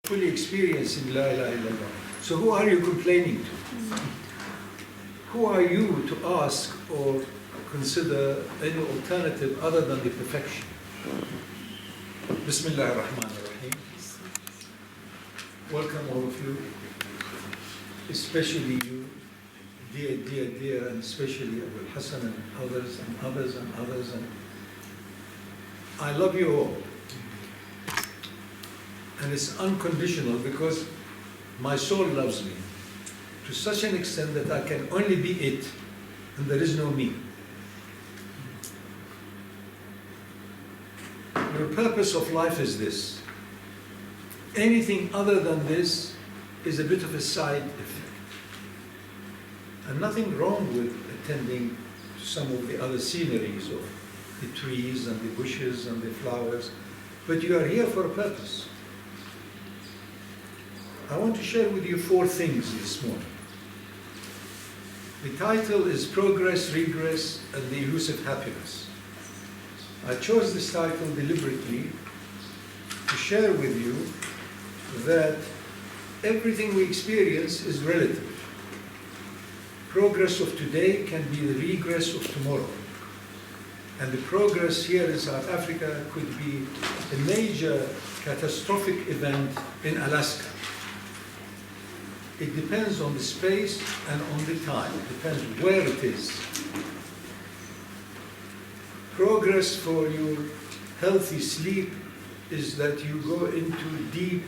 fully experiencing La ilaha illallah. So who are you complaining to? Who are you to ask or consider any alternative other than the perfection? Bismillah ar-Rahman ar-Rahim. Welcome all of you, especially you, dear, and especially Abu Hassan and others and others and others. And I love you all. And it's unconditional because my soul loves me to such an extent that I can only be it and there is no me. Your purpose of life is this. Anything other than this is a bit of a side effect. And nothing wrong with attending to some of the other sceneries of the trees and the bushes and the flowers, but you are here for a purpose. I want to share with you 4 things this morning. The title is Progress, Regress, and the Elusive Happiness. I chose this title deliberately to share with you that everything we experience is relative. Progress of today can be the regress of tomorrow. And the progress here in South Africa could be a major catastrophic event in Alaska. It depends on the space and on the time. It depends where it is. Progress for your healthy sleep is that you go into deep,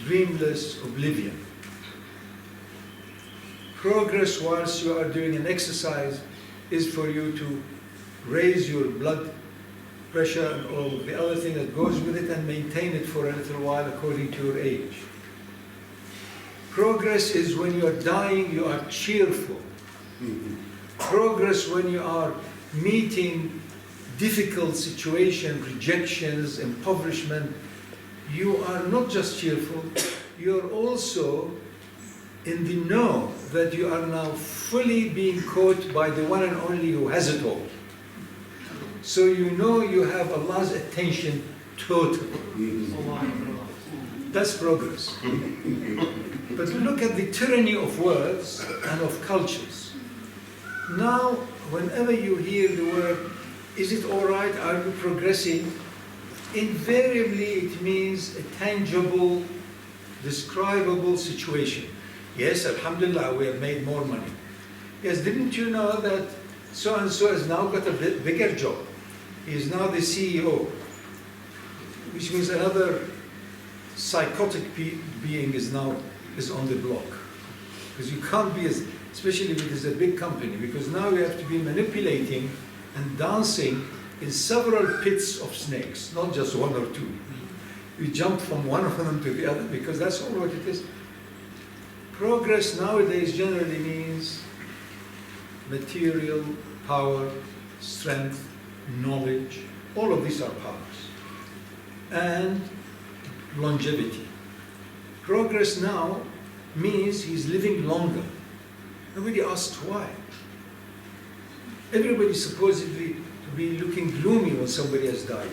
dreamless oblivion. Progress whilst you are doing an exercise is for you to raise your blood pressure and all the other thing that goes with it and maintain it for a little while according to your age. Progress is when you are dying, you are cheerful. Progress when you are meeting difficult situations, rejections, impoverishment, you are not just cheerful, you are also in the know that you are now fully being caught by the one and only who has it all. So you know you have Allah's attention totally. That's progress. But look at the tyranny of words and of cultures. Now, whenever you hear the word, is it all right, are we progressing? Invariably it means a tangible, describable situation. Yes, alhamdulillah, we have made more money. Yes, didn't you know that so-and-so has now got a bigger job? He is now the CEO, which means another psychotic being is on the block. Because you can't be, especially if it is a big company, because now you have to be manipulating and dancing in several pits of snakes, not just 1 or 2. You jump from one of them to the other because that's all what it is. Progress nowadays generally means material, power, strength, knowledge, all of these are powers. And longevity. Progress now means he's living longer. Nobody asks why. Everybody supposedly to be looking gloomy when somebody has died.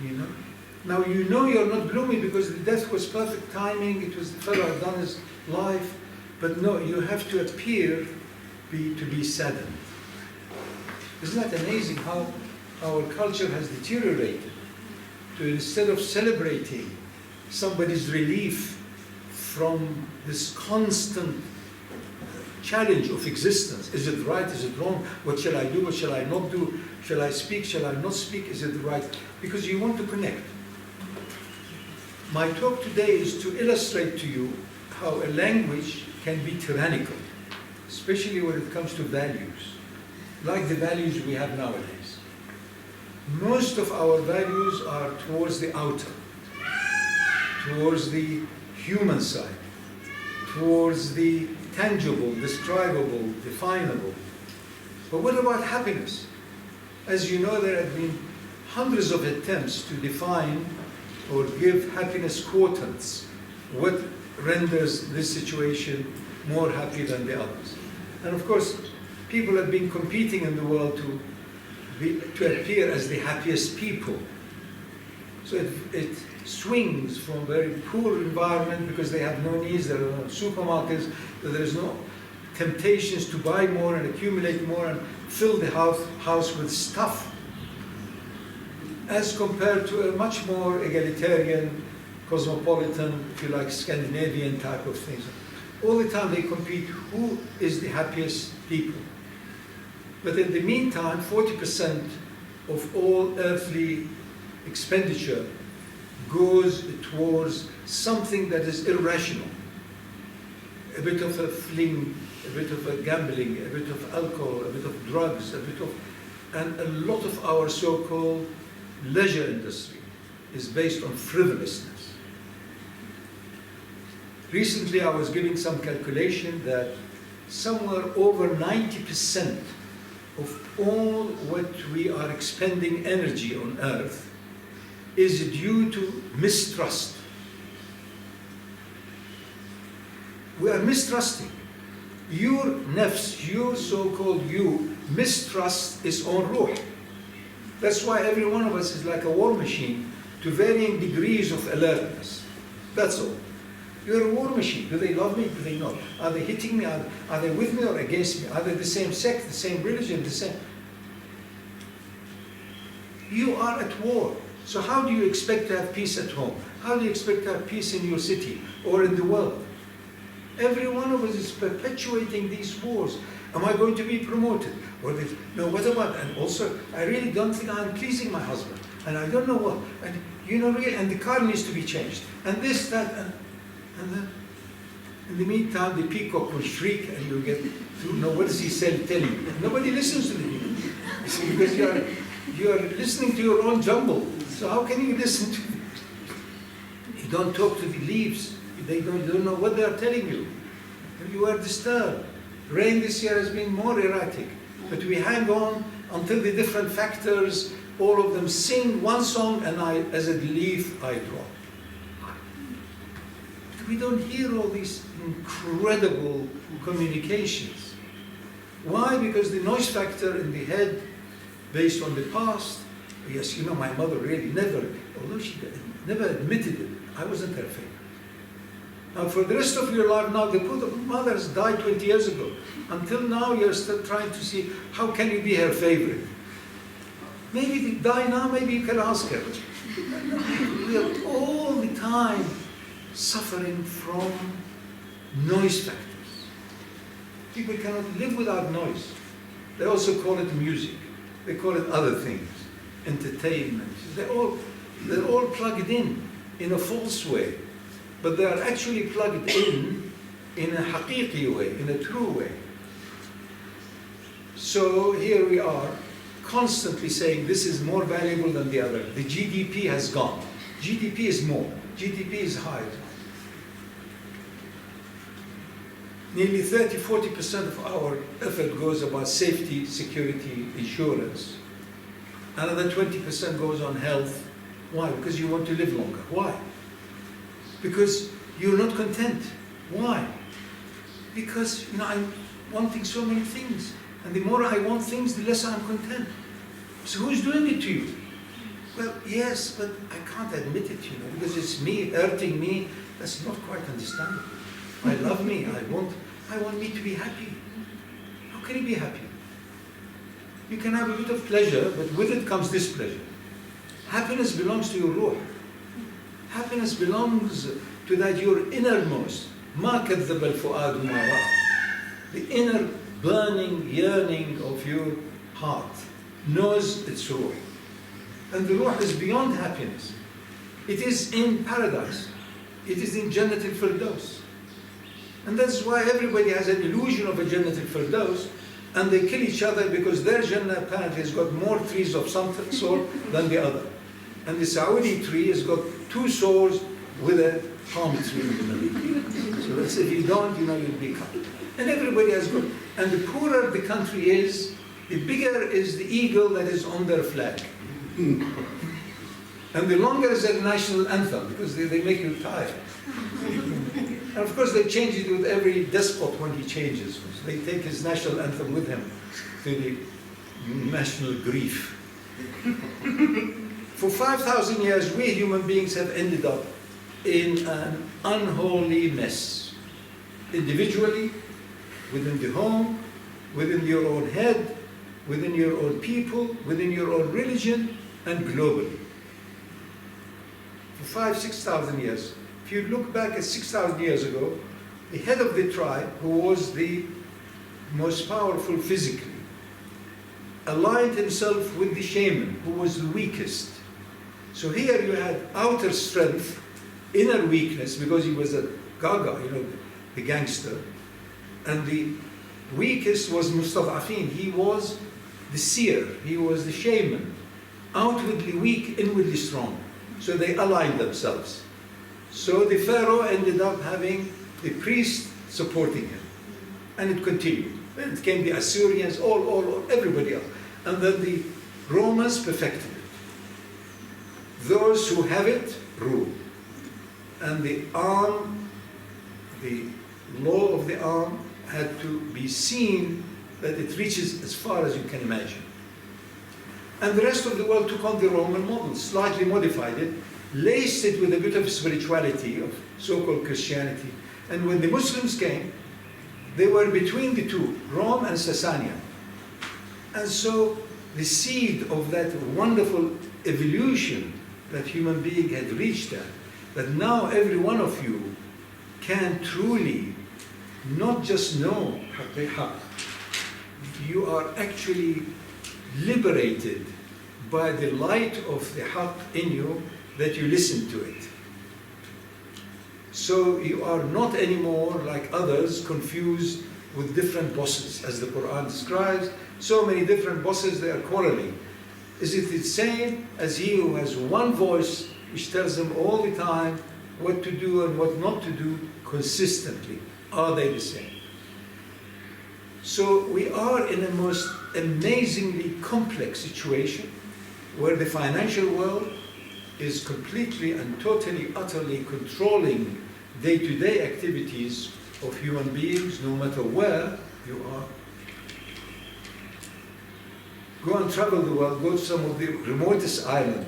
You know? Now you know you're not gloomy because the death was perfect timing, it was the fellow had done his life, but no, you have to appear to be saddened. Isn't that amazing how our culture has deteriorated? To instead of celebrating somebody's relief from this constant challenge of existence. Is it right? Is it wrong? What shall I do? What shall I not do? Shall I speak? Shall I not speak? Is it right? Because you want to connect. My talk today is to illustrate to you how a language can be tyrannical, especially when it comes to values, like the values we have nowadays. Most of our values are towards the outer, towards the human side, towards the tangible, describable, definable. But what about happiness? As you know, there have been hundreds of attempts to define or give happiness quotients. What renders this situation more happy than the others? And of course, people have been competing in the world to appear as the happiest people. So it swings from very poor environment because they have no needs, there are no supermarkets, there is no temptations to buy more and accumulate more and fill the house with stuff, as compared to a much more egalitarian, cosmopolitan, if you like, Scandinavian type of things. All the time they compete, who is the happiest people? But in the meantime, 40% of all earthly expenditure goes towards something that is irrational. A bit of a fling, a bit of a gambling, a bit of alcohol, a bit of drugs, and a lot of our so-called leisure industry is based on frivolousness. Recently I was giving some calculation that somewhere over 90% of all what we are expending energy on earth is due to mistrust. We are mistrusting. Your nafs, your so-called you, mistrust is on ruh. That's why every one of us is like a war machine to varying degrees of alertness. That's all. You're a war machine. Do they love me? Do they not? Are they hitting me? Are they with me or against me? Are they the same sect, the same religion, the same? You are at war. So how do you expect to have peace at home? How do you expect to have peace in your city or in the world? Every one of us is perpetuating these wars. Am I going to be promoted? Or this? No, what about? And also, I really don't think I'm pleasing my husband. And I don't know what. And you know, really, and the car needs to be changed. And this, that, and then. In the meantime, the peacock will shriek, and you get to know what is he telling you. Nobody listens to the peacock. Because you are listening to your own jumble. So how can you listen to? You don't talk to the leaves. They don't know what they are telling you. You are disturbed. Rain this year has been more erratic, but we hang on until the different factors, all of them sing one song, and as a leaf, I drop. But we don't hear all these incredible communications. Why? Because the noise factor in the head, based on the past, yes, you know, my mother really never, although she never admitted it, I wasn't her favorite. Now, for the rest of your life now, the mothers died 20 years ago. Until now, you're still trying to see how can you be her favorite. Maybe they die now, maybe you can ask her. We are all the time suffering from noise factors. People cannot live without noise. They also call it music. They call it other things, entertainment. They're all plugged in a false way. But they are actually plugged in a haqiqi way, in a true way. So here we are, constantly saying this is more valuable than the other. The GDP has gone. GDP is more. GDP is higher. Nearly 30–40% of our effort goes about safety, security, insurance. Another 20% goes on health. Why? Because you want to live longer. Why? Because you're not content. Why? Because, you know, I'm wanting so many things. And the more I want things, the less I'm content. So who's doing it to you? Well, yes, but I can't admit it, you know, because it's me, hurting me. That's not quite understandable. I love me. I want me to be happy. How can you be happy? You can have a bit of pleasure, but with it comes displeasure. Happiness belongs to your ruh. Happiness belongs to that your innermost. مَا كَذَّبَ الْفُؤَادُ مَا رَأَى. The inner burning yearning of your heart knows its ruh. And the ruh is beyond happiness. It is in paradise. It is in Jannat al-Firdaus. And that's why everybody has an illusion of a Jannat al-Firdaus, and they kill each other because their Jannah apparently has got more trees of some sort than the other. And the Saudi tree has got 2 swords with a palm tree in the middle. So that's if you don't, you know, you'll be cut. And everybody has got, and the poorer the country is, the bigger is the eagle that is on their flag. And the longer is their national anthem, because they make you tired. And of course they change it with every despot when he changes. So they take his national anthem with him to the national grief. For 5,000 years, we human beings have ended up in an unholy mess. Individually, within the home, within your own head, within your own people, within your own religion, and globally. For 5,000, 6,000 years. If you look back at 6,000 years ago, the head of the tribe, who was the most powerful physically, aligned himself with the shaman, who was the weakest. So here you had outer strength, inner weakness, because he was a gaga, the gangster. And the weakest was Mustad'afin. He was the seer, he was the shaman. Outwardly weak, inwardly strong. So they aligned themselves. So the Pharaoh ended up having the priest supporting him. And it continued. Then it came the Assyrians, all, everybody else. And then the Romans perfected it. Those who have it, rule. And the arm, the law of the arm had to be seen that it reaches as far as you can imagine. And the rest of the world took on the Roman model, slightly modified it, laced it with a bit of spirituality, of so-called Christianity. And when the Muslims came, they were between the two, Rome and Sasania. And so the seed of that wonderful evolution that human being had reached at, that now every one of you can truly not just know haqq, you are actually liberated by the light of the haqq in you, that you listen to it. So you are not anymore like others, confused with different bosses, as the Quran describes. So many different bosses, they are quarreling. Is it the same as he who has one voice which tells them all the time what to do and what not to do consistently? Are they the same? So we are in a most amazingly complex situation where the financial world is completely and totally, utterly controlling day-to-day activities of human beings, no matter where you are. Go and travel the world, go to some of the remotest islands,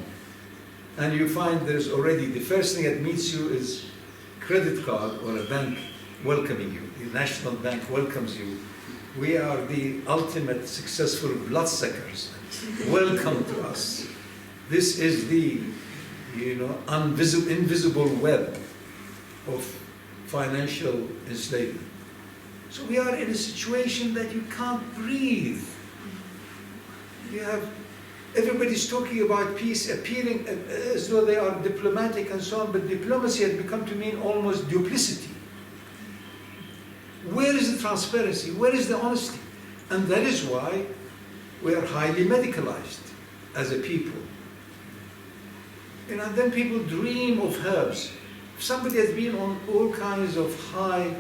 and you find there's already, the first thing that meets you is credit card or a bank welcoming you. The national bank welcomes you. We are the ultimate successful bloodsuckers. Welcome to us. This is the, invisible web of financial enslavement. So we are in a situation that you can't breathe. You have, everybody's talking about peace, appearing as though they are diplomatic and so on, but diplomacy has become to mean almost duplicity. Where is the transparency? Where is the honesty? And that is why we are highly medicalized as a people. And then people dream of herbs. If somebody has been on all kinds of high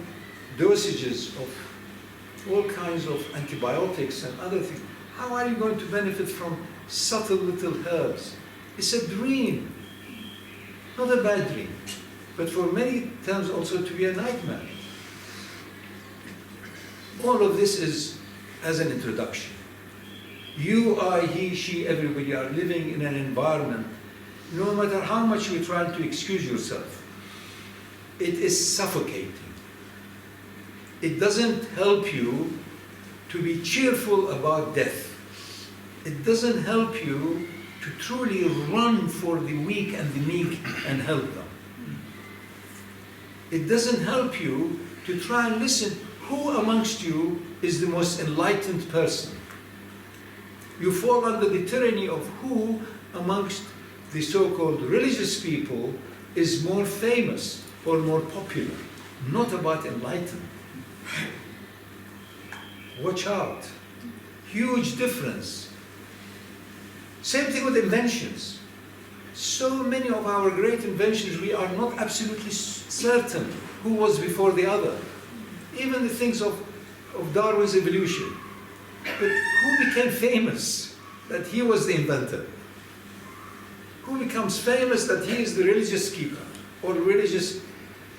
dosages of all kinds of antibiotics and other things, how are you going to benefit from subtle little herbs? It's a dream, not a bad dream, but for many times also to be a nightmare. All of this is as an introduction. You, I, he, she, everybody are living in an environment, no matter how much you're trying to excuse yourself, it is suffocating. It doesn't help you to be cheerful about death. It doesn't help you to truly run for the weak and the meek and help them. It doesn't help you to try and listen. Who amongst you is the most enlightened person? You fall under the tyranny of who amongst the so-called religious people is more famous or more popular, not about enlightened. Watch out. Huge difference. Same thing with inventions. So many of our great inventions, we are not absolutely certain who was before the other. Even the things of Darwin's evolution. But who became famous that he was the inventor? Who becomes famous that he is the religious keeper or religious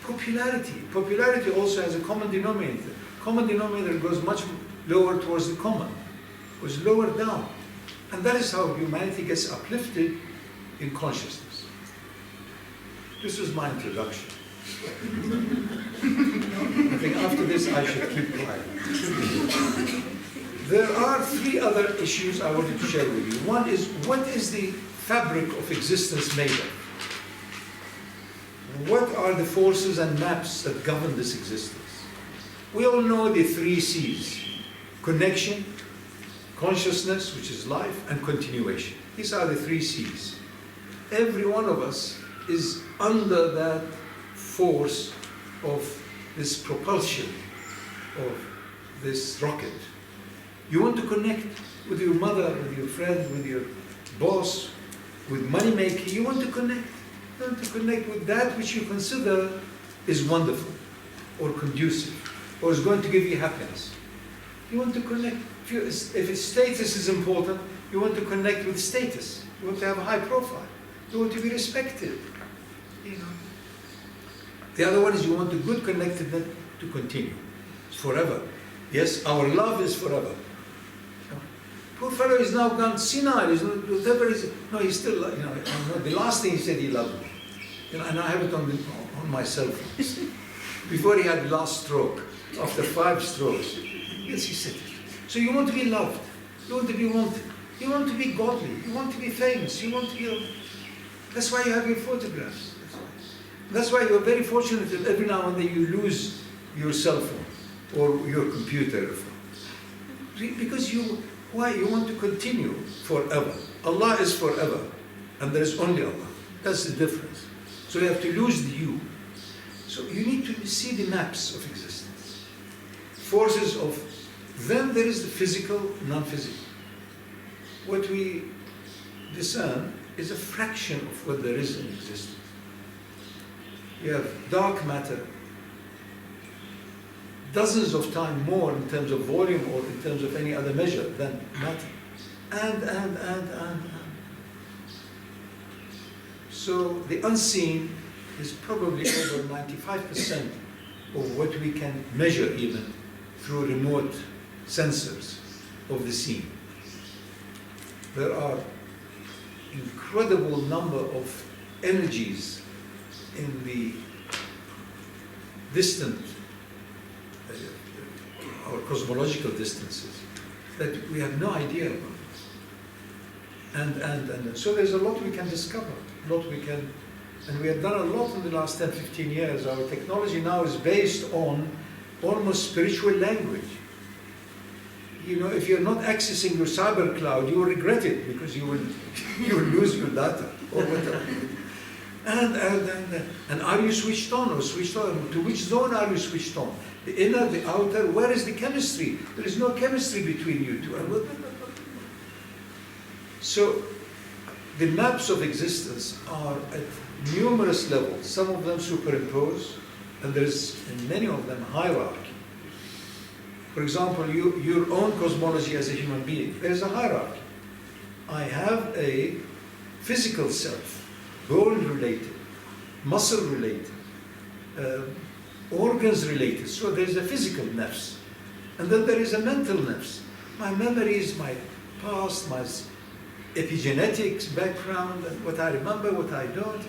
popularity? Popularity also has a common denominator. Common denominator goes much lower towards the common, goes lower down. And that is how humanity gets uplifted in consciousness. This was my introduction. I think after this I should keep quiet. There are three other issues I wanted to share with you. One is, what is the fabric of existence made of? What are the forces and maps that govern this existence? We all know the three C's: connection, consciousness, which is life, and continuation. These are the three C's. Every one of us is under that force of this propulsion of this rocket. You want to connect with your mother, with your friend, with your boss, with money making. You want to connect. You want to connect with that which you consider is wonderful or conducive or is going to give you happiness. You want to connect. If status is important, you want to connect with status. You want to have a high profile. You want to be respected. You know. The other one is you want a good connectedness to continue. It's forever. Yes, our love is forever. Poor fellow is now gone senile. No, he's still, you know, the last thing he said, he loved me. You know, and I have it on my cell phone. Before he had last stroke, after 5 strokes, yes, he said it. So you want to be loved. You want to be wanted. You want to be godly. You want to be famous. You want to be... That's why you have your photographs. That's why you're very fortunate that every now and then you lose your cell phone or your computer phone. Because why? You want to continue forever. Allah is forever, and there is only Allah. That's the difference. So you have to lose the you. So you need to see the maps of existence. Forces of... Then there is the physical, non-physical. What we discern is a fraction of what there is in existence. You have dark matter, dozens of times more in terms of volume or in terms of any other measure than matter. And. So the unseen is probably over 95% of what we can measure even through remote sensors of the seen. There are incredible number of energies in the distant, our cosmological distances, that we have no idea about. And so there's a lot we can discover, a lot we can, and we have done a lot in the last 10, 15 years. Our technology now is based on almost spiritual language. You know, if you're not accessing your cyber cloud, you will regret it because you will lose your data or whatever. And are you switched on or switched on? To which zone are you switched on? The inner, the outer? Where is the chemistry? There is no chemistry between you two. So the maps of existence are at numerous levels. Some of them superimpose, and there is in many of them hierarchy. For example, your own cosmology as a human being, there is a hierarchy. I have a physical self, bone related, muscle related, organs related. So there is a physical nafs. And then there is a mental nafs. My memories, my past, my epigenetics background, and what I remember, what I don't.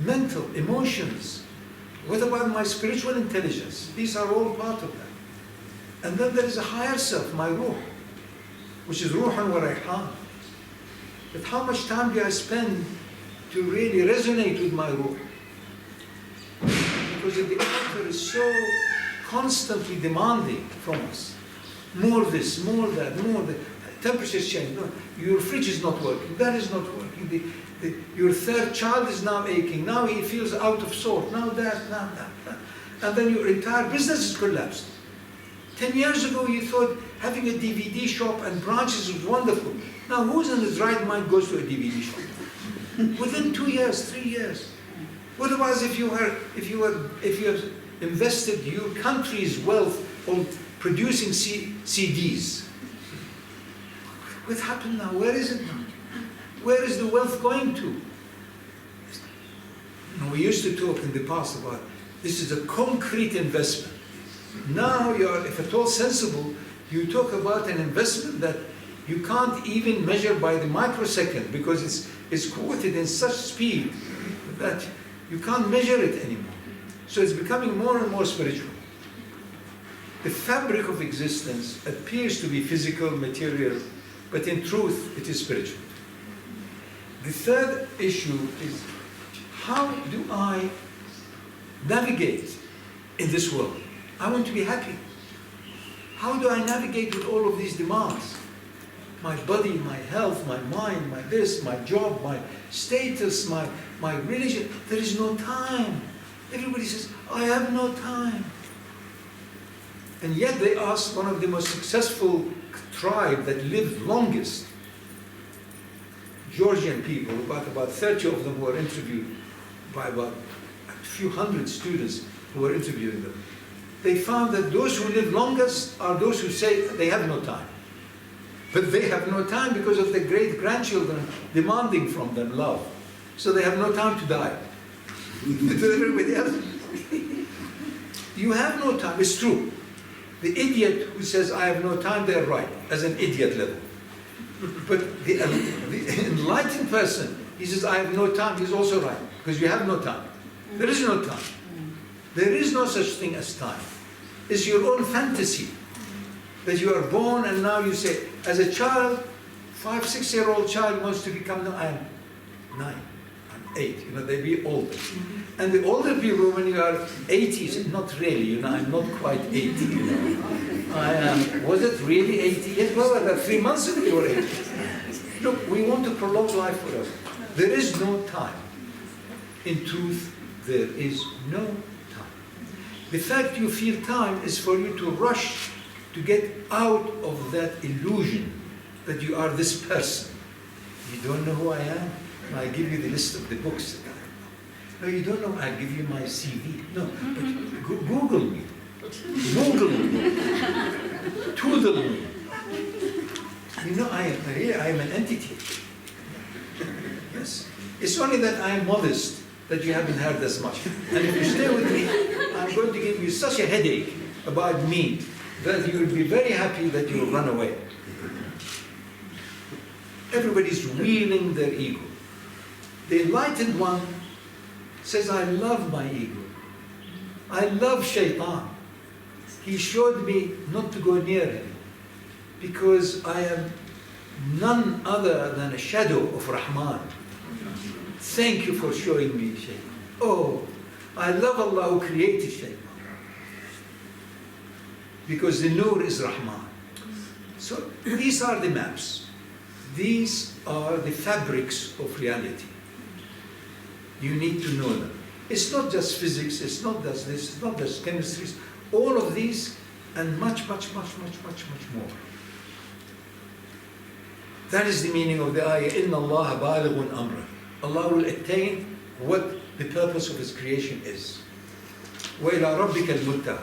Mental, emotions. What about my spiritual intelligence? These are all part of that. And then there is a higher self, my ruh, which is ruhan wa rayhan. But how much time do I spend to really resonate with my ruh? Because the outer is so constantly demanding from us. More this, more that, more that. Temperatures change. No, your fridge is not working. That is not working. Your third child is now aching. Now he feels out of sort. Now that, now that. And then your entire business is collapsed. 10 years ago you thought having a DVD shop and branches was wonderful. Now who's in his right mind goes to a DVD shop? Within 2 years, 3 years. What about if you have invested your country's wealth on producing CDs? What happened now? Where is it now? Where is the wealth going to? You know, we used to talk in the past about this is a concrete investment. Now you are, if at all sensible, you talk about an investment that You can't even measure by the microsecond because it's quoted in such speed that you can't measure it anymore. So it's becoming more and more spiritual. The fabric of existence appears to be physical, material, but in truth it is spiritual. The third issue is, how do I navigate in this world? I want to be happy. How do I navigate with all of these demands? My body, my health, my mind, my this, my job, my status, my religion. There is no time. Everybody says, I have no time. And yet they asked one of the most successful tribe that lived longest, Georgian people, about 30 of them were interviewed by about a few hundred students who were interviewing them. They found that those who live longest are those who say they have no time. But they have no time because of their great-grandchildren demanding from them love. So they have no time to die. To everybody else. You have no time, it's true. The idiot who says, I have no time, they're right, as an idiot level. But the enlightened person, he says, I have no time, he's also right, because you have no time. There is no time. There is no such thing as time. It's your own fantasy that you are born and now you say, as a child, 5, 6-year-old child wants to become, no, I'm 9, I'm 8, they be older. And the older people, when you are 80, say, not really, I'm not quite 80, I am, was it really 80? Yes, well, 3 months ago you were 80. Look, we want to prolong life for us. There is no time. In truth, there is no time. The fact you feel time is for you to rush to get out of that illusion that you are this person. You don't know who I am? I give you the list of the books that I know. No, you don't know, I'll give you my CV. No, but Google me. Google me. Toodle me. I am an entity. Yes. It's only that I am modest that you haven't heard as much. And if you stay with me, I'm going to give you such a headache about me that you will be very happy that you will run away. Everybody's wheeling their ego. The enlightened one says, I love my ego. I love Shaitan. He showed me not to go near him because I am none other than a shadow of Rahman. Thank you for showing me Shaitan. Oh, I love Allah who created Shaitan. Because the Nur is Rahman. So these are the maps. These are the fabrics of reality. You need to know them. It's not just physics, it's not just this, it's not just chemistry. All of these and much, much, much, much, much, much more. That is the meaning of the ayah, إِنَّ اللَّهَ بَالِغٌ أَمْرًا. Allah will attain what the purpose of His creation is. وَإِلَىٰ رَبِّكَ الْمُنتَهَى.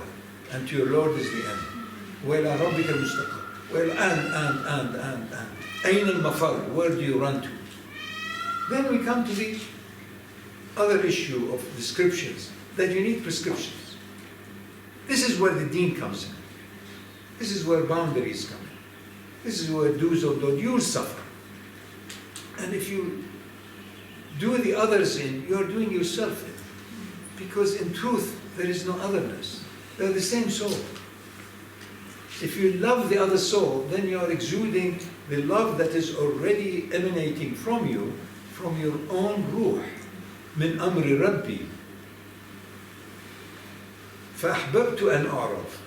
And to your Lord is the end. وَإِلَىٰ رَبِّكَ الْمُسْتَقَرُّ. Well, and. أَيْنَ الْمَفَرُّ. Where do you run to? Then we come to the other issue of descriptions, that you need prescriptions. This is where the deen comes in. This is where boundaries come in. This is where do's or don't. You'll suffer. And if you do the others in, you're doing yourself in. Because in truth, there is no otherness. They're the same soul. If you love the other soul, then you are exuding the love that is already emanating from you, from your own ruh. من أمر ربي فأحببت أن أعرف.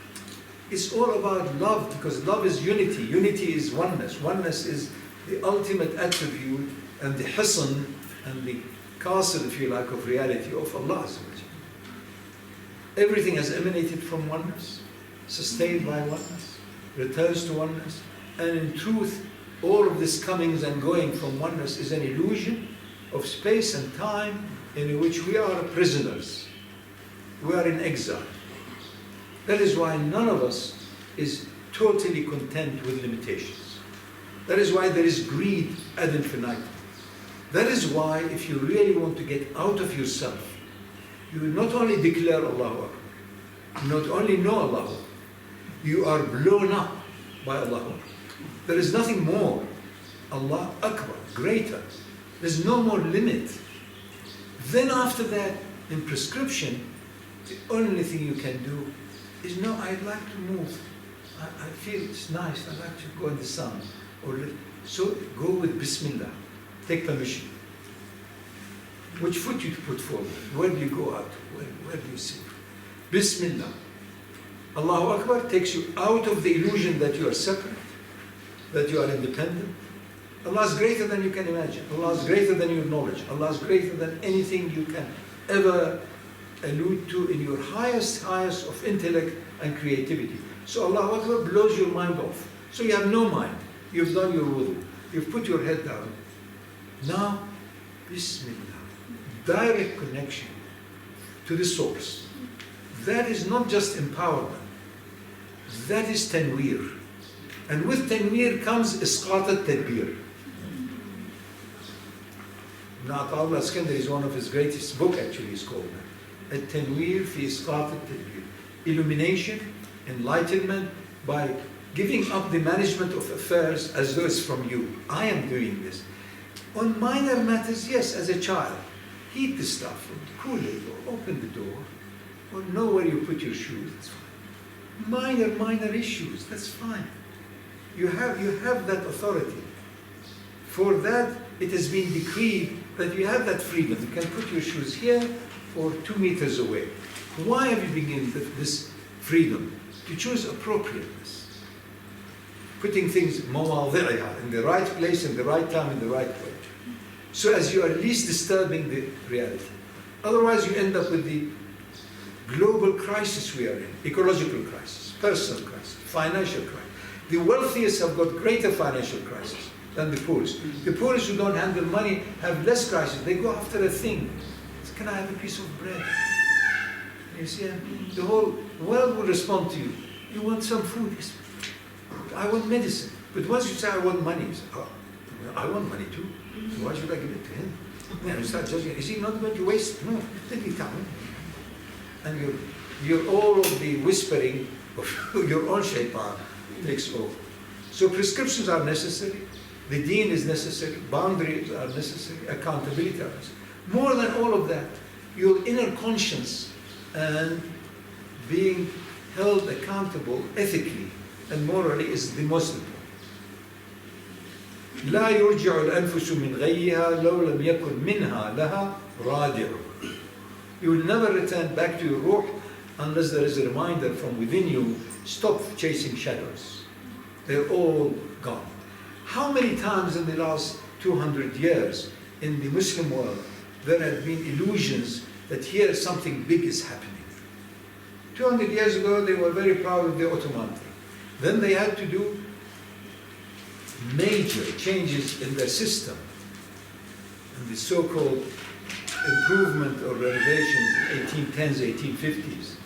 It's all about love, because love is unity. Unity is oneness. Oneness is the ultimate attribute and the hisn and the castle, if you like, of reality of Allah. Everything has emanated from oneness, sustained by oneness, returns to oneness. And in truth, all of this comings and going from oneness is an illusion of space and time in which we are prisoners. We are in exile. That is why none of us is totally content with limitations. That is why there is greed ad infinitum. That is why if you really want to get out of yourself, you will not only declare Allahu Akbar, not only know Allahu Akbar, you are blown up by Allahu Akbar. There is nothing more. Allah Akbar, greater. There's no more limit. Then after that, in prescription, the only thing you can do is, no, I'd like to move. I feel it's nice, I'd like to go in the sun. So go with Bismillah, take permission. Which foot you put forward? Where do you go out? Where do you sit? Bismillah. Allahu Akbar takes you out of the illusion that you are separate, that you are independent. Allah is greater than you can imagine. Allah is greater than your knowledge. Allah is greater than anything you can ever allude to in your highest of intellect and creativity. So Allahu Akbar blows your mind off. So you have no mind. You've done your wudu. You've put your head down. Now, Bismillah. Direct connection to the source. That is not just empowerment. That is tanweer. And with tanweer comes isqat al-tadbir. Ata'ullah Iskandar is one of his greatest book, actually is called that. At-tanweer fi isqat al-tadbir. Illumination, enlightenment, by giving up the management of affairs as though it's from you. I am doing this. On minor matters, yes, as a child. Heat the stuff, or cool it, or open the door, or know where you put your shoes, that's fine. Minor issues, that's fine. You have that authority. For that, it has been decreed that you have that freedom. You can put your shoes here or 2 meters away. Why have you been given this freedom? To choose appropriateness. Putting things mawadhi'ah, in the right place, in the right time, in the right way. So as you are least disturbing the reality. Otherwise you end up with the global crisis we are in, ecological crisis, personal crisis, financial crisis. The wealthiest have got greater financial crisis than the poorest. The poorest who don't handle money have less crisis. They go after a thing. Can I have a piece of bread? You see, the whole world will respond to you. You want some food? Yes. I want medicine. But once you say, I want money, you say, oh, well, I want money too. So why should I give it to him? And you start judging. Is he not going to waste? No, let me come. And you're all of the whispering of your own shaitan takes over. So prescriptions are necessary. The deen is necessary. Boundaries are necessary. Accountability are necessary. More than all of that, your inner conscience and being held accountable ethically and morally is the most important. لا يرجع الأنفس من غيها لو لم يكن منها لها رادع. You will never return back to your ruh unless there is a reminder from within you, stop chasing shadows. They're all gone. How many times in the last 200 years in the Muslim world there have been illusions that here something big is happening? 200 years ago they were very proud of the Ottoman thing. Then they had to do major changes in their system, and the so-called improvement or renovations in 1810s, 1850s,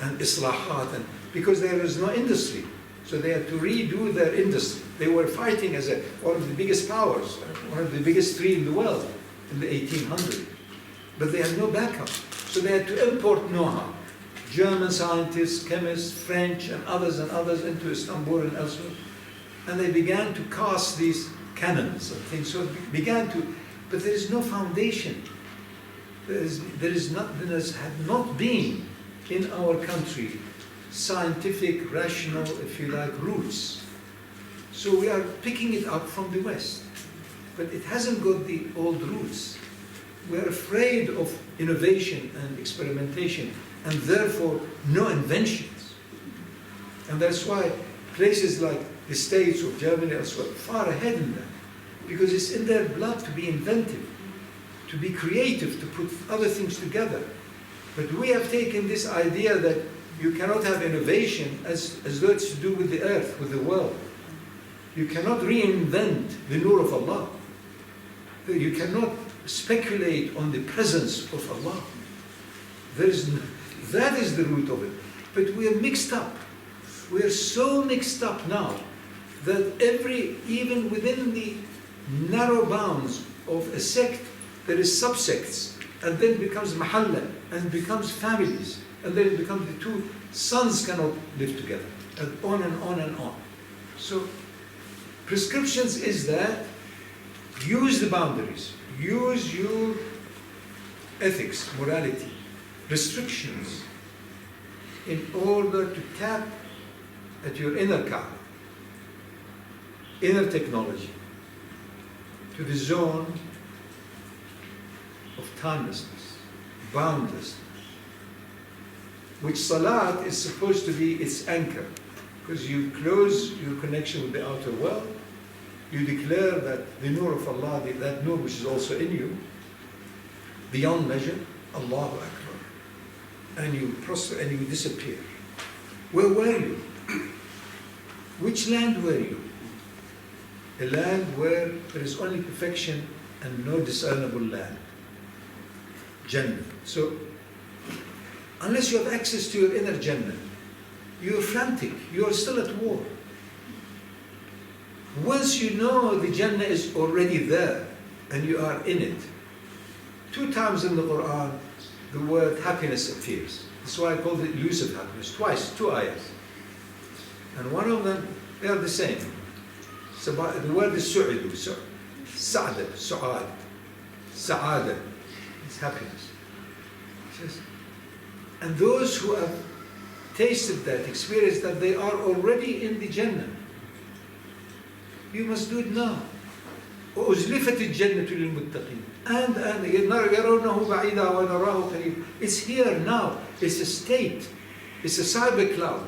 and islahat, and because there is no industry, so they had to redo their industry. They were fighting as one of the biggest powers, one of the biggest three in the world in the 1800s, but they had no backup, so they had to import know-how. German scientists, chemists, French, and others into Istanbul and elsewhere. And they began to cast these cannons and things. So it began to, but there is no foundation. There had not been in our country scientific, rational, if you like, roots. So we are picking it up from the West. But it hasn't got the old roots. We are afraid of innovation and experimentation, and therefore no inventions. And that's why places like the States or Germany are far ahead in that, because it's in their blood to be inventive, to be creative, to put other things together. But we have taken this idea that you cannot have innovation as though it's to do with the earth, with the world. You cannot reinvent the nur of Allah. You cannot speculate on the presence of Allah. That is the root of it. But we are mixed up. We are so mixed up now that even within the narrow bounds of a sect, there is subsects, and then it becomes mahalla, and becomes families, and then it becomes the two sons cannot live together, and on and on and on. So prescriptions is that use the boundaries, use your ethics, morality, restrictions in order to tap at your inner Kaaba, inner technology, to the zone of timelessness, boundlessness, which Salat is supposed to be its anchor, because you close your connection with the outer world, you declare that the Nur of Allah, that Nur which is also in you, beyond measure, Allahu Akbar, and you prosper and you disappear. Where were you? Which land were you? A land where there is only perfection and no discernible land. Jannah. So, unless you have access to your inner Jannah, you are frantic, you are still at war. Once you know the Jannah is already there and you are in it, 2 times in the Quran the word happiness appears. That's why I called it elusive happiness. Twice, 2 ayahs. And one of them, they are the same. So the word is su'idu, sa'da, su'ad, sa'ada. It's happiness. It says, and those who have tasted that, experienced that, they are already in the Jannah. You must do it now. وَأُزْلِفَتِ الْجَنَّةُ لِلْمُتَّقِينَ. And يَرَوْنَهُ بَعِيدًا وَنَرَاهُ قَرِيبًا. It's here now. It's a state. It's a cyber cloud.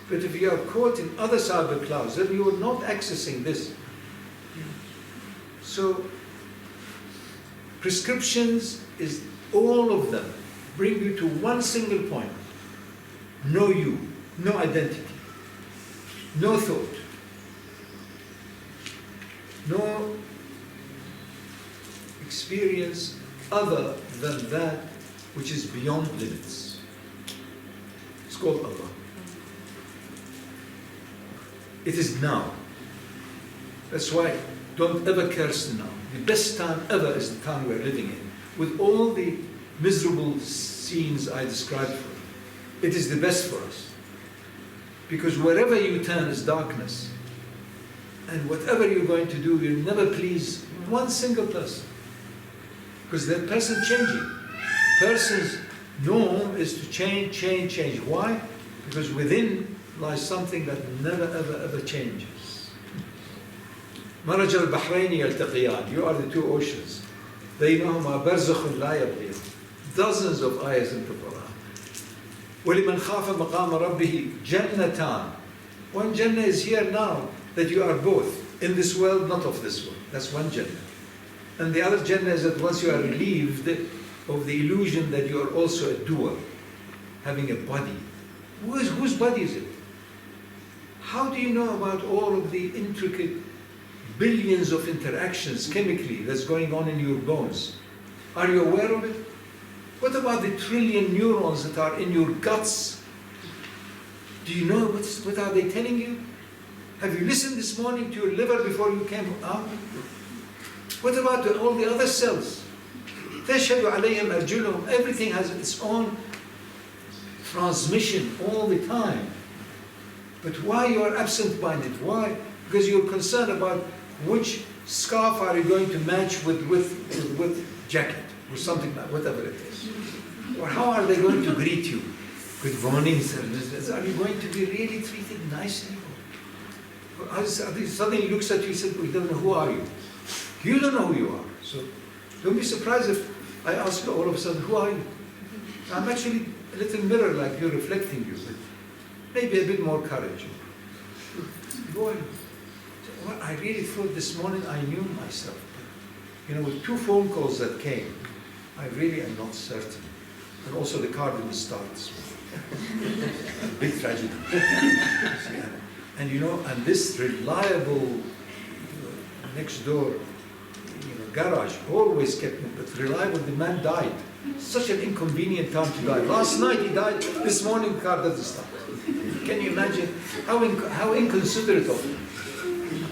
But if you are caught in other cyber clouds, then you are not accessing this. So, prescriptions is all of them bring you to one single point. No you, no identity, no thought, no experience other than that which is beyond limits. It's called Allah. It is now. That's why don't ever curse now. The best time ever is the time we're living in. With all the miserable scenes I described for you, it is the best for us. Because wherever you turn is darkness. And whatever you're going to do, you'll never please one single person. Because that person changing. Person's norm is to change. Why? Because within lies something that never ever changes. مرج البحرين يلتقيان. You are the 2 oceans. بينهما برزخ لا يبغيان. Dozens of ayahs in the Quran. وَلِمَنْ خَافَ مَقَامَ رَبِّهِ جَنَّتان. One Jannah is here now, that you are both in this world, not of this world. That's one Jannah. And the other Jannah is that once you are relieved of the illusion that you are also a doer, having a body. Whose body is it? How do you know about all of the intricate billions of interactions chemically that's going on in your bones? Are you aware of it? What about the trillion neurons that are in your guts? Do you know what are they telling you? Have you listened this morning to your liver before you came out? What about all the other cells? تَشْهَدُ عَلَيْهِمْ أَرْجُلُهُم. Everything has its own transmission all the time. But why you are absent-minded? Why? Because you're concerned about which scarf are you going to match with jacket or something like whatever it is. Or how are they going to greet you? Good morning, sir. Are you going to be really treated nicely? Or suddenly he looks at you and says, we don't know who are you. You don't know who you are. So don't be surprised if I ask you all of a sudden, who are you? I'm actually a little mirror like you reflecting you. But maybe a bit more courage. Go on. Well, I really thought this morning I knew myself. But, with 2 phone calls that came, I really am not certain. And also the car didn't start. Big tragedy. And and this reliable next door garage always kept me, but reliable, the man died. Such an inconvenient time to die. Last night he died, this morning the car doesn't start. Can you imagine how inconsiderate of him?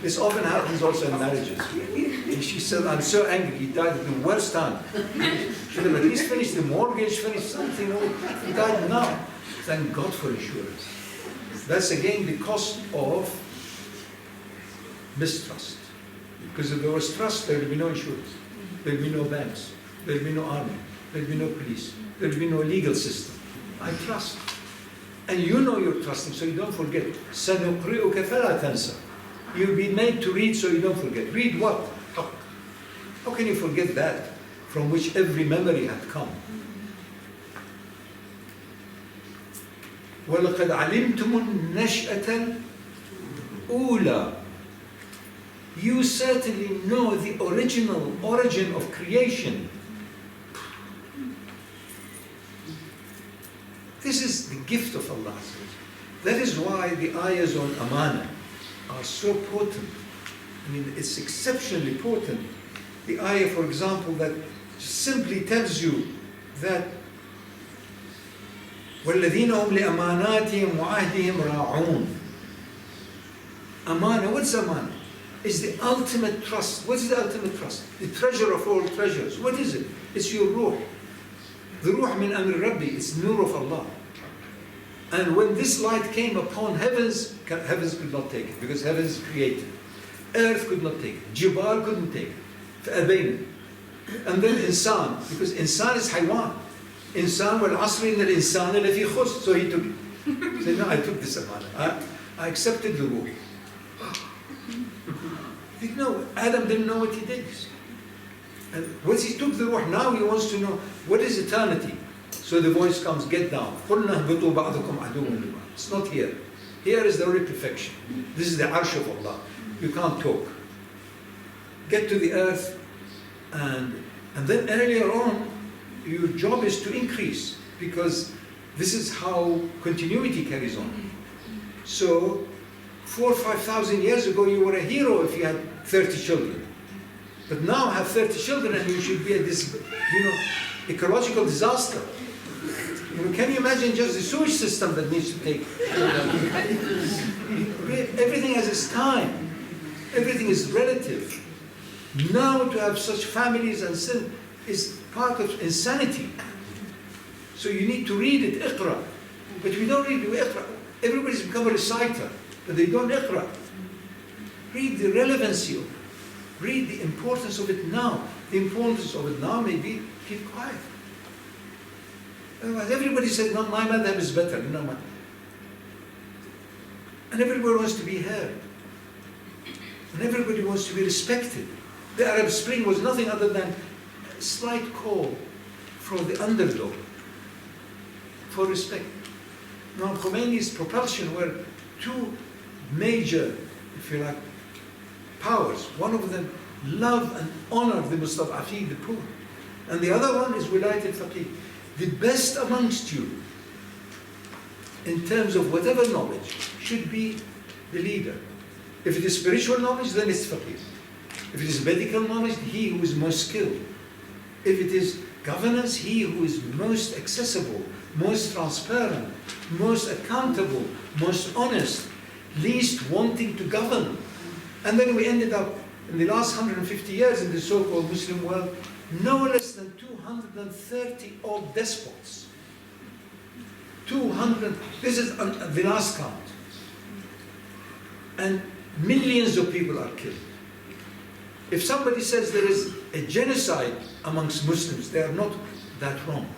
This often happens also in marriages. And she said, I'm so angry, he died at the worst time. Should have at least finished the mortgage, finished something. He died now. Thank God for insurance. That's again the cost of mistrust. Because if there was trust, there would be no insurance, there would be no banks, there would be no army, there would be no police, there would be no legal system. I trust. And you know you're trusting, so you don't forget. سَنُقْرِئُكَ فَلَا تَنْسَى. You'll be made to read so you don't forget. Read what? How can you forget that from which every memory had come? وَلَقَدْ عَلِمْتُمُ النَّشْأَةَ الْأُولَى. You certainly know the original origin of creation. This is the gift of Allah. That is why the ayahs on amana are so potent. I mean, it's exceptionally potent. The ayah, for example, that simply tells you that وَالَّذِينَ هُمْ لِأَمَانَاتِهِمْ وَعَهْدِهِمْ رَاعُونَ. Amana, what's amana? It's the ultimate trust. What is the ultimate trust? The treasure of all treasures. What is it? It's your ruh. The ruh min amri Rabbi, it's nur of Allah. And when this light came upon heavens, heavens could not take it, because heaven is created. Earth could not take it. Jibal couldn't take it. فأبين. And then insan, because insan is haywan. Insan wal asri in al-insan lafi khus. So he took it. He said, no, I took this amana. I accepted the ruh. No, Adam didn't know what he did. And once he took the ruh, now he wants to know what is eternity. So the voice comes, get down. It's not here. Here is the very perfection. This is the arsh of Allah. You can't talk. Get to the earth, and then earlier on, your job is to increase, because this is how continuity carries on. So 4,000 or 5,000 years ago, you were a hero if you had 30 children. But now have 30 children and you should be a ecological disaster. Can you imagine just the sewage system that needs to take? Everything has its time. Everything is relative. Now to have such families and sin is part of insanity. So you need to read it, iqra. But we don't read it, iqra. Everybody's become a reciter, but they don't iqra. Read the relevancy of it. Read the importance of it now. The importance of it now may be keep quiet. Otherwise, everybody says, no, my madhab is better. No, and everybody wants to be heard. And everybody wants to be respected. The Arab Spring was nothing other than a slight call for the underdog, for respect. Now, Khomeini's Propulsion were two major, if you like, powers. One of them love and honor the mustad'afin, the poor. And the other one is wilayat al-faqih. The best amongst you, in terms of whatever knowledge, should be the leader. If it is spiritual knowledge, then it's faqih. If it is medical knowledge, he who is most skilled. If it is governance, he who is most accessible, most transparent, most accountable, most honest, least wanting to govern. And then we ended up, in the last 150 years in the so-called Muslim world, no less than 230 odd despots. 200, this is the last count. And millions of people are killed. If somebody says there is a genocide amongst Muslims, they are not that wrong.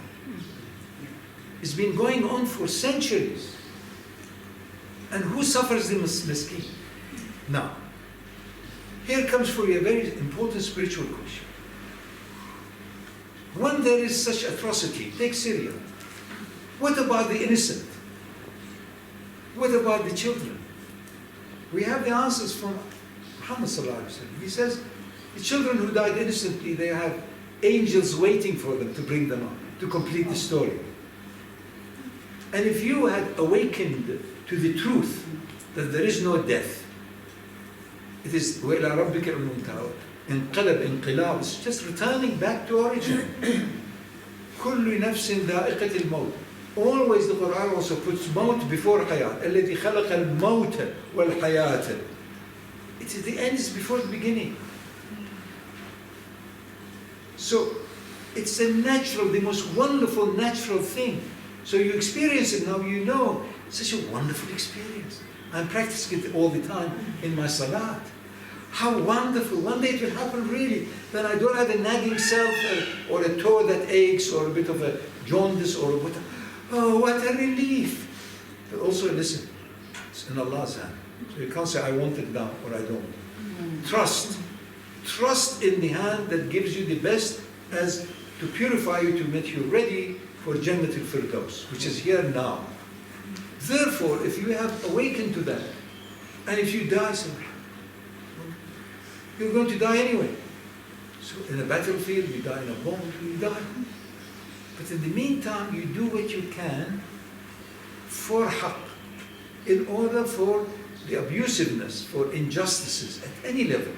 It's been going on for centuries. And who suffers the miskin? Now, here comes for you a very important spiritual question. When there is such atrocity, take Syria. What about the innocent? What about the children? We have the answers from Muhammad sallallahu alaihi wasallam. He says, the children who died innocently, they have angels waiting for them to bring them up, to complete the story. And if you had awakened to the truth that there is no death, it is وَإِلَىٰ رَبِّكَ الْمُنْتَهَى انقلب انقلاب. It's just returning back to origin. كُلُّ نَفْسٍ ذَائِقَةِ الْمَوْتِ. Always the Quran also puts maut before hayat. الَّذِي خَلَقَ الْمَوْتَ وَالْحَيَاةَ. It is the end is before the beginning. So it's a natural, the most wonderful natural thing. So you experience it now, you know, such a wonderful experience. I'm practicing it all the time in my salat. How wonderful. One day it will happen really. Then I don't have a nagging self or a toe that aches or a bit of a jaundice or a oh, what a relief. But also listen, it's in Allah's hand. So you can't say I want it now or I don't. Trust. Trust in the hand that gives you the best as to purify you, to make you ready for Jannat al-Firdaus, which is here now. Therefore, if you have awakened to that, and if you die, so you're going to die anyway. So in a battlefield, you die in a bomb, you die. But in the meantime, you do what you can for haqq, in order for the abusiveness, for injustices at any level,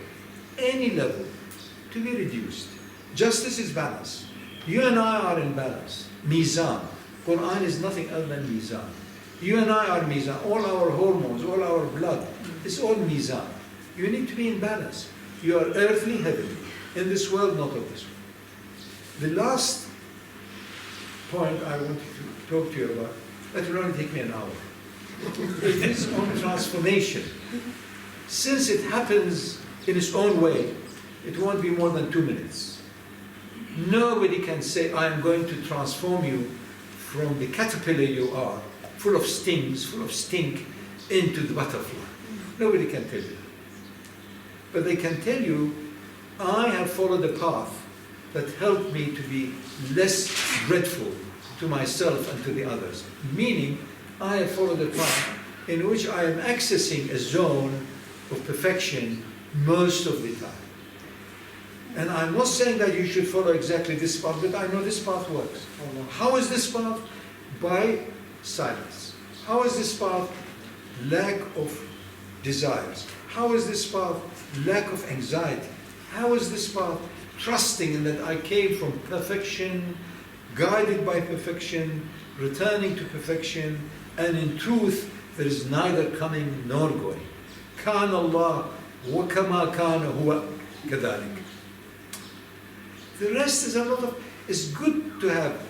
to be reduced. Justice is balance. You and I are in balance. Mizan. Quran is nothing other than Mizan. You and I are Mizan. All our hormones, all our blood, it's all Mizan. You need to be in balance. You are earthly, heavenly. In this world, not of this world. The last point I wanted to talk to you about, that will only take me an hour. It is on transformation. Since it happens in its own way, it won't be more than 2 minutes. Nobody can say, I am going to transform you from the caterpillar you are, full of stings, full of stink, into the butterfly. Nobody can tell you. But they can tell you, I have followed a path that helped me to be less dreadful to myself and to the others. Meaning, I have followed a path in which I am accessing a zone of perfection most of the time. And I'm not saying that you should follow exactly this path, but I know this path works. How is this path? By silence. How is this path? Lack of desires. How is this path? Lack of anxiety. How is this path? Trusting in that I came from perfection, guided by perfection, returning to perfection, and in truth there is neither coming nor going. Kana Allah wa kama kana huwa kadhalik. The rest is it's good to have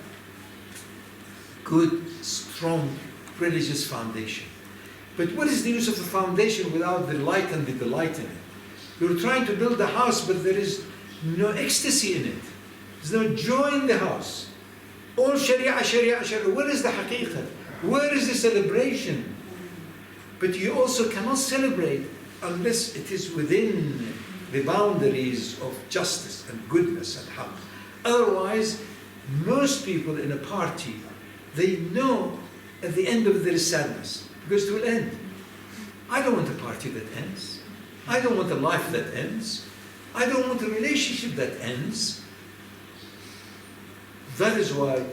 good, strong religious foundation. But what is the use of the foundation without the light and the delight in it? You're trying to build a house, but there is no ecstasy in it. There's no joy in the house. All Sharia, Sharia, Sharia. Where is the haqiqah? Where is the celebration? But you also cannot celebrate unless it is within the boundaries of justice and goodness and haqq. Otherwise, most people in a party, they know at the end of there is sadness, because it will end. I don't want a party that ends. I don't want a life that ends. I don't want a relationship that ends. That is why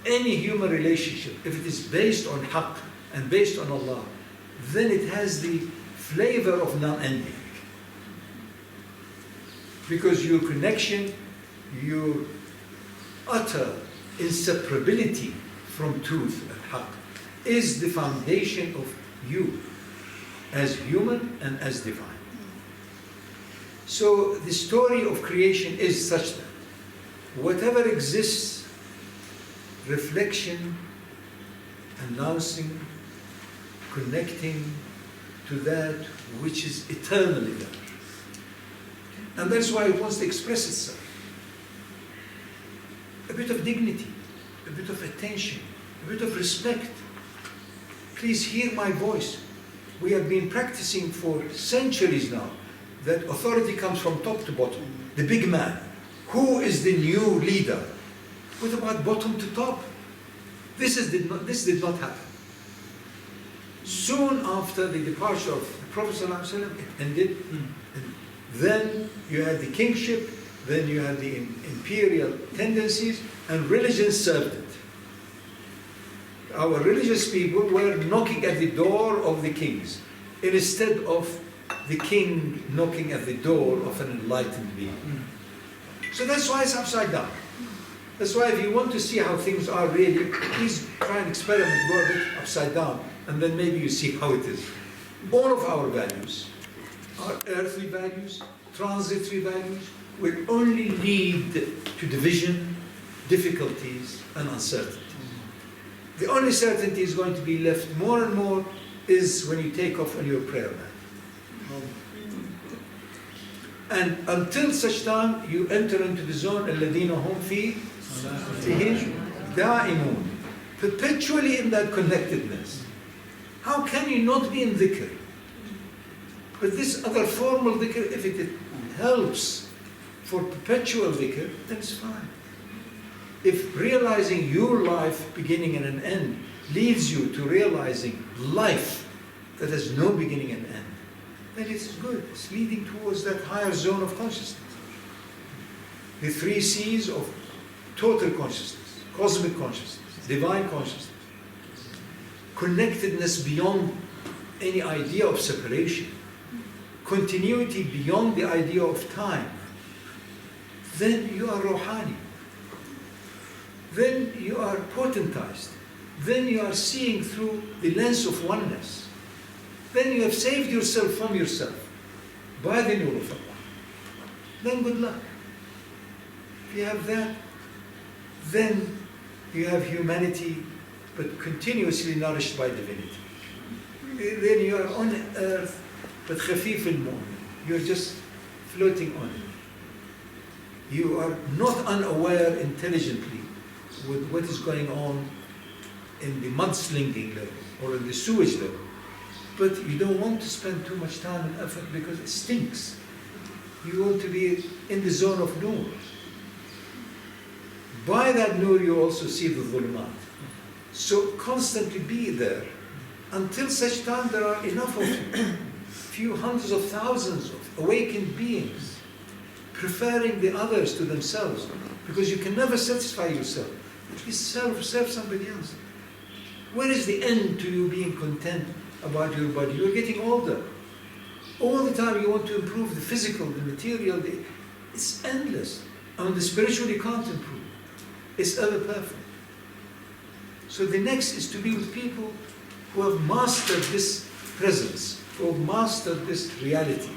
any human relationship, if it is based on haqq and based on Allah, then it has the flavor of non-ending. Because your connection, your utter inseparability from truth and haqq is the foundation of you as human and as divine. So the story of creation is such that whatever exists, reflection, announcing, connecting to that which is eternally there. And that's why it wants to express itself. A bit of dignity, a bit of attention, a bit of respect. Please hear my voice. We have been practicing for centuries now that authority comes from top to bottom. The big man. Who is the new leader? What about bottom to top? This did not happen. Soon after the departure of the Prophet ﷺ, it ended. And then you had the kingship, then you had the imperial tendencies, and religion served it. Our religious people were knocking at the door of the kings, instead of the king knocking at the door of an enlightened being. So that's why it's upside down. That's why if you want to see how things are really, please try and experiment, go a bit upside down, and then maybe you see how it is. All of our values, our earthly values, transitory values, will only lead to division, difficulties, and uncertainty. The only certainty is going to be left more and more is when you take off on your prayer mat. And until such time you enter into the zone الذين هم فيهم دائمون, perpetually in that connectedness. How can you not be in dhikr? But this other formal dhikr, if it helps for perpetual dhikr, then it's fine. If realizing your life beginning and an end leads you to realizing life that has no beginning and end, then it's good. It's leading towards that higher zone of consciousness. The 3 C's of total consciousness, cosmic consciousness, divine consciousness, connectedness beyond any idea of separation, continuity beyond the idea of time, then you are Rouhani. Then you are potentized. Then you are seeing through the lens of oneness. Then you have saved yourself from yourself by the nur of Allah. Then good luck. If you have that, then you have humanity, but continuously nourished by divinity. Then you are on earth, but khafif al-mu'min. You're just floating on it. You are not unaware intelligently with what is going on in the mudslinging level or in the sewage level. But you don't want to spend too much time and effort because it stinks. You want to be in the zone of nur. By that nur you also see the dhulumat. So constantly be there until such time there are enough of you. Few hundreds of thousands of awakened beings preferring the others to themselves, because you can never satisfy yourself. Please serve somebody else. Where is the end to you being content about your body? You're getting older. All the time you want to improve the physical, the material. It's endless. And the spiritual you can't improve. It's ever perfect. So the next is to be with people who have mastered this presence, who have mastered this reality.